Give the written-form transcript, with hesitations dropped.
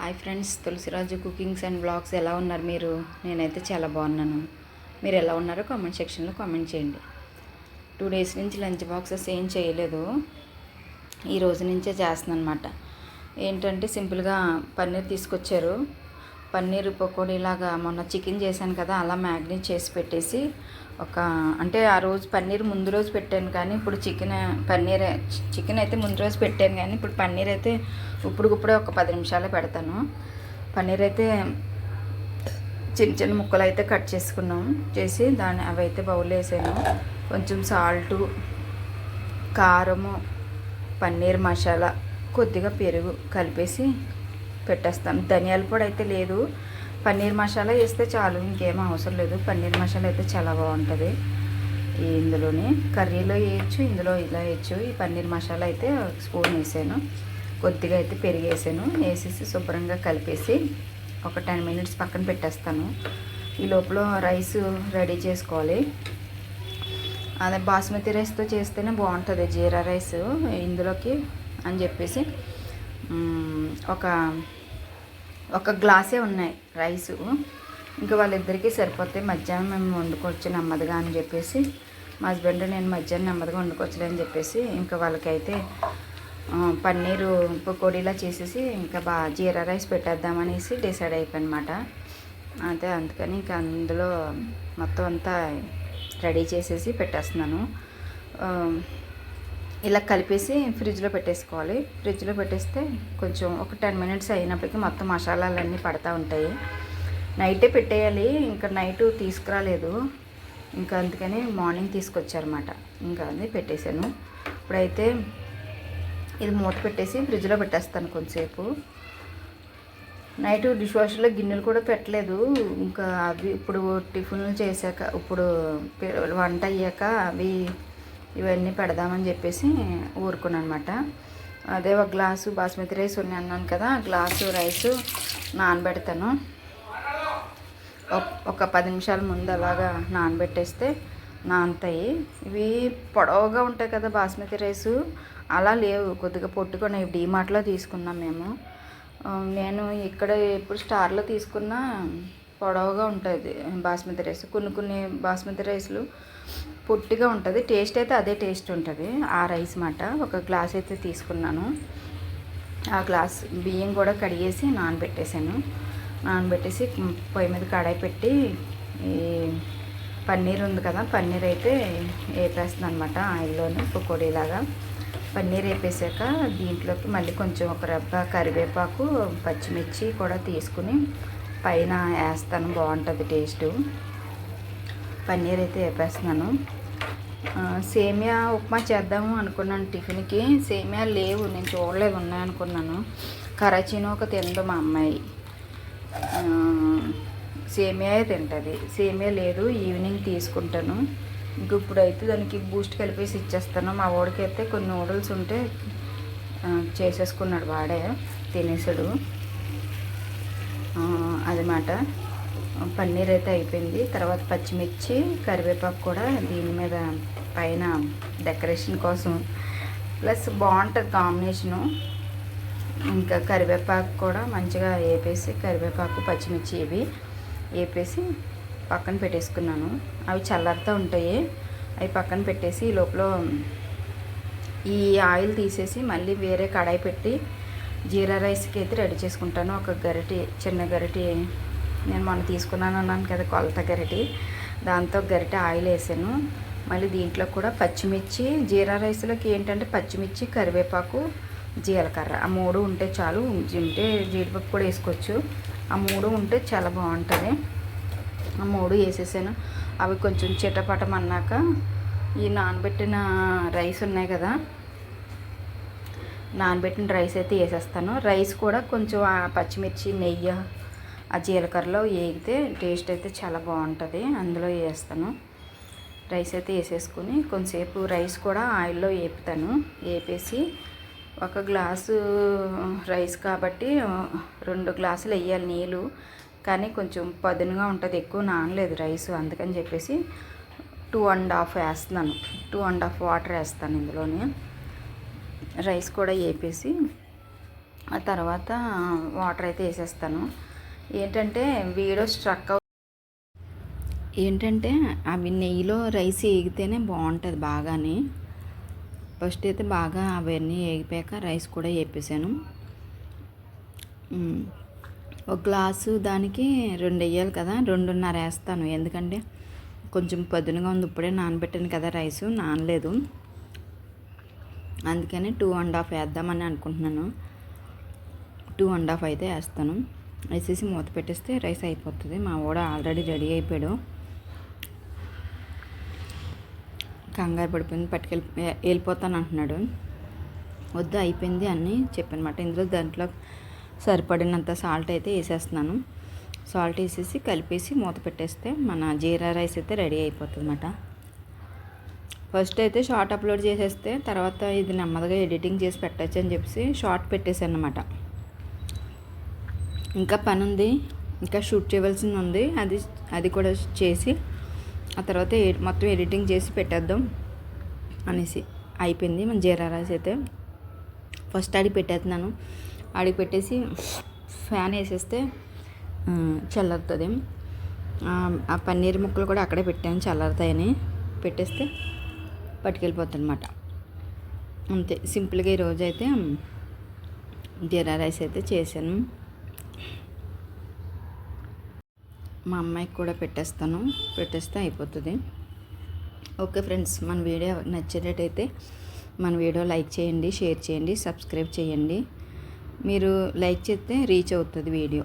Hi friends, Tulasiraju cookings and blogs ఎలా ఉన్నారు మీరు? నేనైతే చాలా బాగున్నాను. మీరు ఎలా ఉన్నారో కామెంట్ సెక్షన్లో కామెంట్ చేయండి. 2 డేస్ నుంచి లంచ్ బాక్సెస్ ఏం చేయలేదు. ఈ రోజు నుంచే చేస్తున్నాను అనమాట. ఏంటంటే సింపుల్గా పన్నీర్ తీసుకొచ్చారు. పన్నీర్ పకోడీలాగా మొన్న చికెన్ చేశాను కదా, అలా మ్యాగ్నేట్ చేసి పెట్టేసి అంటే ఆ రోజు పన్నీర్ ముందు రోజు పెట్టాను, కానీ ఇప్పుడు చికెన్ అయితే ముందు రోజు పెట్టాను, కానీ ఇప్పుడు పన్నీర్ అయితే ఇప్పుడే ఒక 10 నిమిషాలే పెడతాను. పన్నీర్ అయితే చిన్న చిన్న ముక్కలు అయితే కట్ చేసి అవి అయితే బౌల్ వేసాను. కొంచెం సాల్టు, కారము, పన్నీర్ మసాలా, కొద్దిగా పెరుగు కలిపేసి పెట్టేస్తాను. ధనియాల పొడి అయితే లేదు, పన్నీర్ మసాలా వేస్తే చాలు, ఇంకేం అవసరం లేదు. పన్నీర్ మసాలా అయితే చాలా బాగుంటుంది. ఇందులోనే కర్రీలో వేయచ్చు, ఇందులో ఇలా వేయచ్చు. ఈ పన్నీర్ మసాలా అయితే 1 స్పూన్ వేసాను. కొద్దిగా అయితే పెరుగు వేసేసి శుభ్రంగా కలిపేసి ఒక 10 మినిట్స్ పక్కన పెట్టేస్తాను. ఈ లోపల రైస్ రెడీ చేసుకోవాలి. అదే బాస్మతి రైస్తో చేస్తేనే బాగుంటుంది, జీరా రైస్ ఇందులోకి అని చెప్పేసి ఒక గ్లాసే ఉన్నాయి రైసు. ఇంకా వాళ్ళిద్దరికీ సరిపోతే మధ్యాహ్నం మేము వండుకోవచ్చు నెమ్మదిగా అని చెప్పేసి, మా హస్బెండ్ నేను మధ్యాహ్నం నెమ్మదిగా వండుకోవచ్చులే అని చెప్పేసి ఇంకా వాళ్ళకైతే పన్నీరు పకోడీలా చేసేసి ఇంకా జీరా రైస్ పెట్టేద్దామనేసి డిసైడ్ అయిపోయానమాట. అయితే అందుకని ఇంకా అందులో మొత్తం అంతా రెడీ చేసేసి పెట్టేస్తున్నాను. ఇలా కలిపేసి ఫ్రిడ్జ్లో పెట్టేసుకోవాలి. ఫ్రిడ్జ్లో పెట్టేస్తే కొంచెం ఒక 10 మినిట్స్ అయినప్పటికీ మొత్తం మసాలాలన్నీ పడతా ఉంటాయి. నైటే పెట్టేయాలి, ఇంకా నైట్ తీసుకురాలేదు, ఇంకా అందుకని మార్నింగ్ తీసుకొచ్చారన్నమాట. ఇంకా అది పెట్టేశాను. ఇప్పుడైతే ఇది మూత పెట్టేసి ఫ్రిడ్జ్లో పెట్టేస్తాను కొంచెంసేపు. నైట్ డిష్ వాషర్లో గిన్నెలు కూడా పెట్టలేదు. ఇంకా అవి ఇప్పుడు టిఫిన్లు చేశాక, ఇప్పుడు వంట అయ్యాక ఇవన్నీ పెడదామని చెప్పేసి ఊరుకున్నాను అనమాట. అదే ఒక గ్లాసు బాస్మతి రైస్ ఉన్నాయి అన్నాను కదా, గ్లాసు రైసు నానబెడతాను. ఒక 10 నిమిషాల ముందు అలాగా నానబెట్టేస్తే నానతాయి. ఇవి పొడవుగా ఉంటాయి కదా బాస్మతి రైసు, అలా లేవు, కొద్దిగా పొట్టుకున్నాయి. డీమార్ట్లో తీసుకున్నాం మేము. నేను ఇక్కడ ఎప్పుడు స్టార్లో తీసుకున్నా పొడవుగా ఉంటుంది బాస్మతి రైస్. కొన్ని బాస్మతి రైస్లు పొట్టిగా ఉంటుంది, టేస్ట్ అయితే అదే టేస్ట్ ఉంటుంది. ఆ రైస్ మాట ఒక గ్లాస్ అయితే తీసుకున్నాను. ఆ గ్లాస్ బియ్యం కూడా కడిగేసి నానబెట్టేసి పొయ్యి మీద కడాయి పెట్టి ఈ పన్నీర్ ఉంది కదా, పన్నీర్ అయితే వేపేస్తున్నాను అనమాట ఆయిల్లోనే పకోడీలాగా. పన్నీర్ వేపేసాక దీంట్లోకి మళ్ళీ కొంచెం ఒక రెబ్బ కరివేపాకు, పచ్చిమిర్చి కూడా తీసుకుని పైన వేస్తాను, బాగుంటుంది టేస్టు. పన్నీర్ అయితే వేపేస్తున్నాను. సేమియా ఉప్మా చేద్దాము అనుకున్నాను టిఫిన్కి. సేమియా లేవు, నేను చూడలేదు, ఉన్నాయనుకున్నాను. కరాచీనో ఒక తినదు మా అమ్మాయి, సేమియా తింటుంది. సేమియా లేదు, ఈవినింగ్ తీసుకుంటాను. ఇంక ఇప్పుడైతే దానికి బూస్ట్ కలిపేసి ఇచ్చేస్తాను. మా వాడికి అయితే కొన్ని నూడిల్స్ ఉంటే చేసేసుకున్నాడు, వాడే తినేసాడు అదన్నమాట. పన్నీర్ అయితే అయిపోయింది. తర్వాత పచ్చిమిర్చి, కరివేపాకు కూడా దీని మీద పైన డెకరేషన్ కోసం, ప్లస్ బాగుంటుంది కాంబినేషను. ఇంకా కరివేపాకు కూడా మంచిగా వేపేసి, కరివేపాకు, పచ్చిమిర్చి ఇవి వేపేసి పక్కన పెట్టేసుకున్నాను. అవి చల్లారుతూ ఉంటాయి, అవి పక్కన పెట్టేసి ఈ లోపల ఈ ఆయిల్ తీసేసి మళ్ళీ వేరే కడాయి పెట్టి జీరా రైస్కి అయితే రెడీ చేసుకుంటాను. ఒక చిన్న గరిటె నేను మొన్న తీసుకున్నాను అన్నాను కదా, కొలత గరిటె, దాంతో గరిటె ఆయిల్ వేసాను. మళ్ళీ దీంట్లో కూడా పచ్చిమిర్చి, జీరా రైస్లోకి ఏంటంటే పచ్చిమిర్చి, కరివేపాకు, జీలకర్ర, ఆ 3 ఉంటే చాలు. ఉంటే జీడిపప్పు కూడా వేసుకోవచ్చు. ఆ 3 ఉంటే చాలా బాగుంటుంది. ఆ 3 వేసేసాను. అవి కొంచెం చిటపటమన్నాక ఈ నానబెట్టిన రైస్ ఉన్నాయి కదా, నానబెట్టిన రైస్ అయితే వేసేస్తాను. రైస్ కూడా కొంచెం ఆ పచ్చిమిర్చి, నెయ్యి, ఆ జీలకర్రలో వేగితే టేస్ట్ అయితే చాలా బాగుంటుంది, అందులో వేస్తాను. రైస్ అయితే వేసేసుకుని కొంచెంసేపు రైస్ కూడా ఆయిల్లో వేపేసి ఒక గ్లాసు రైస్ కాబట్టి 2 గ్లాసులు వేయాలి నీళ్ళు, కానీ కొంచెం పదునుగా ఉంటుంది, ఎక్కువ నానలేదు రైస్, అందుకని చెప్పేసి 2.5 వేస్తున్నాను. 2.5 వాటర్ వేస్తాను ఇందులోనే. రైస్ కూడా వేపేసి ఆ తర్వాత వాటర్ అయితే వేసేస్తాను. ఏంటంటే వీడియో స్ట్రక్ ఏంటంటే అవి నెయ్యిలో రైస్ వేగితేనే బాగుంటుంది బాగాని. ఫస్ట్ అయితే బాగా అవన్నీ వేగిపోయాక రైస్ కూడా వేపేసాను. ఒక గ్లాసు దానికి 2 వేయాలి కదా, 2.5 వేస్తాను. ఎందుకంటే కొంచెం పదునుగా ఉంది, ఇప్పుడే నానబెట్టాను కదా, రైసు నానలేదు. అందుకని 2.5 వేద్దామని అనుకుంటున్నాను. 2.5 అయితే వేస్తాను. వేసేసి మూత పెట్టేస్తే రైస్ అయిపోతుంది. మా వాడు ఆల్రెడీ రెడీ అయిపోయాడు. కంగారు పడిపోయింది, వెళ్ళిపోతాను అంటున్నాడు. వద్దు, అయిపోయింది అన్నీ చెప్పనమాట. ఇందులో దాంట్లో సరిపడినంత సాల్ట్ అయితే వేసేస్తున్నాను. సాల్ట్ వేసేసి కలిపేసి మూత పెట్టేస్తే మన జీరా రైస్ అయితే రెడీ అయిపోతుంది అన్నమాట. ఫస్ట్ అయితే షార్ట్ అప్లోడ్ చేసేస్తే తర్వాత ఇది నెమ్మదిగా ఎడిటింగ్ చేసి పెట్టచ్చు అని చెప్పేసి షార్ట్ పెట్టేసాను అన్నమాట. ఇంకా పని ఉంది, ఇంకా షూట్ చేయవలసింది ఉంది. అది కూడా చేసి ఆ తర్వాత మొత్తం ఎడిటింగ్ చేసి పెట్టేద్దాం అనేసి అయిపోయింది. మన జీరా రైస్ అయితే ఫస్ట్ అడిగి పెట్టేస్తున్నాను. అడిగి పెట్టేసి ఫ్యాన్ వేసేస్తే చల్లారుతుంది. ఆ పన్నీర్ ముక్కలు కూడా అక్కడే పెట్టాను చల్లారుతాయని. పెట్టేస్తే పట్టుకెళ్ళిపోతుంది అనమాట. అంతే సింపుల్గా ఈరోజు అయితే జీరా రైస్ అయితే చేశాను. మా అమ్మాయికి కూడా పెట్టేస్తే అయిపోతుంది. ఓకే ఫ్రెండ్స్, మన వీడియో నచ్చినట్టయితే మన వీడియో లైక్ చేయండి, షేర్ చేయండి, సబ్స్క్రైబ్ చేయండి. మీరు లైక్ చేస్తే రీచ్ అవుతుంది వీడియో.